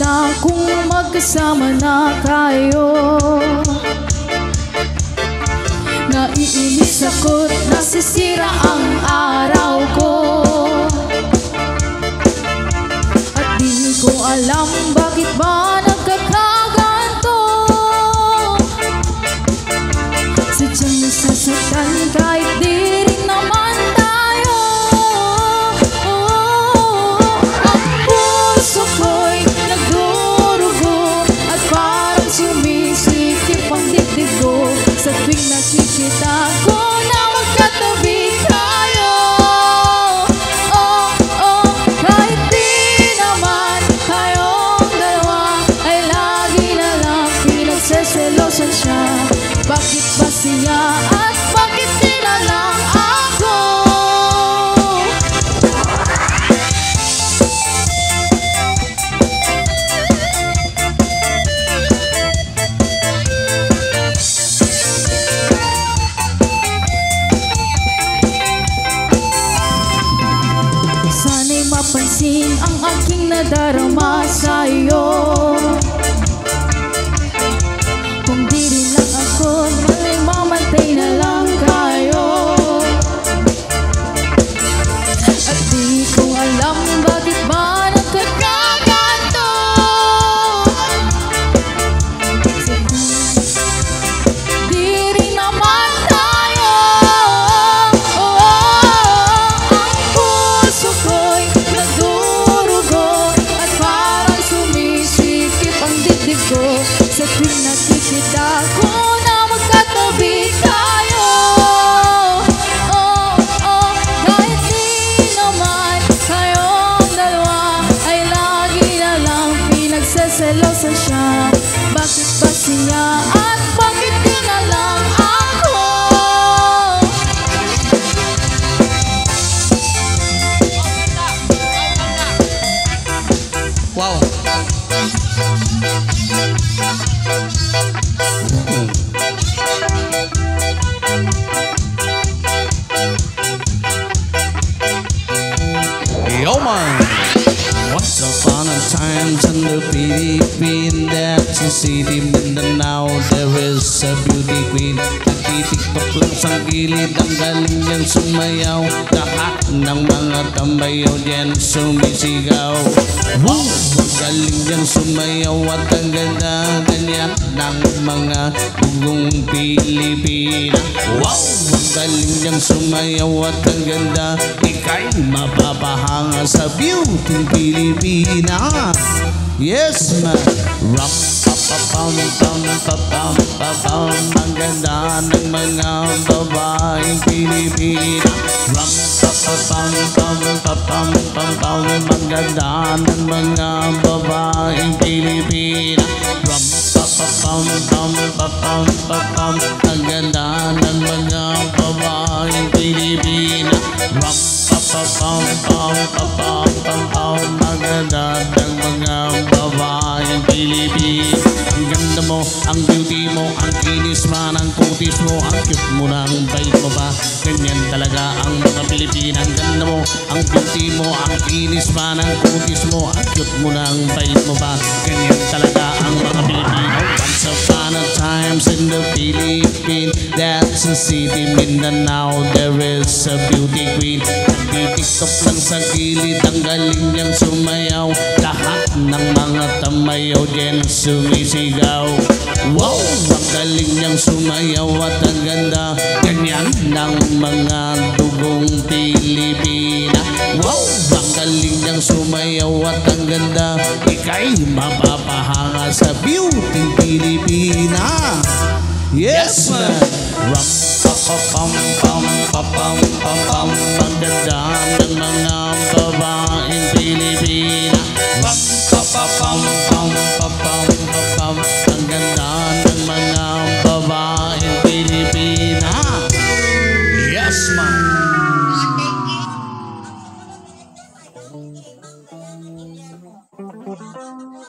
bansa kung magkasama na kayo. Naiinis ako't nasisira ang araw ko, at di ko alam bakit ba nagkakaganto. Sadyang nasasaktan kahit di rin naman tayo. Ang puso ko'y nagdurugo at parang sumisikip ang dibdib ko sa tuwing nakikita ko na magkatabi tayo. Kahit di naman tayong dalawa ay lagi na lang pinagseselosan siya. Bakit ba siya at bakit di na lang ako? Sana'y mapansin ang aking nadarama sa'yo. Kung di rin lang ako, malay mamantay na lang kayo. At di ko alam bakit ba nagkakaganto. Di rin naman tayo. Ang puso ko'y nagdurugo at parang sumisikip ang dibdib ko sa tuwing nakikita ko na magkatabi tayo. Kahit di naman tayong dalawa ay lagi na lang pinagseselosan siya. Bakit ba siya at bakit di na lang ako? Wow. Yo man. Once upon a time in the Philippines, that's a city Mindanao, there is a beauty queen. Nagtitiktok lang sa gilid, ang galing niyang sumayaw. Lahat ng mga tambayaw diyan sumisigaw. Wow! Ang galing niyang sumayaw at ang ganda ganyan ng mga bugong Pilipina. Wow! Ang galing niyang sumayaw at ang ganda, ika'y mapapahanga sa beauty Pilipina. Yes man. Rock pam pam pam pam pam. Ang ganda ng mga babaeng Pilipina. Rock pam pam pam pam pam. Ang ganda ng mga babaeng Pilipina. Rock pam pam pam pam. Ang ganda ng mga babaeng Pilipina. Rock pam pam pam pam. Ang ganda ng mga babaeng Pilipina. Ang ganda mo, ang beauty mo, ang kinis man, ang kutis mo, ang cute mo na, ang bait mo ba? Ganyan talaga ang mga Pilipina. Ang ganda mo, ang beauty mo, ang kinis man, ang kutis mo, ang cute mo na, ang bait mo ba? Ganyan talaga ang mga Pilipino. Once upon a time in the Philippines, that's a city Mindanao, there is a beauty queen. Nagtitiktok lang sa gilid, ang galing niyang sumayaw. Lahat ng mga tamayaw diyan sumisigaw. Wow! Ang galing niyang sumayaw at ang ganda ganyan ng mga dugong Pilipina. Wow! Ang galing niyang sumayaw at ang ganda, ika'y mapapahanga sa beauty Pilipina. Yes man! Ram pam pam pam pam pam. Ang ganda ng mga babaeng Pilipina. Ram pam pam pam pam. Ang ganda ng mga babaeng Pilipina. Yes man.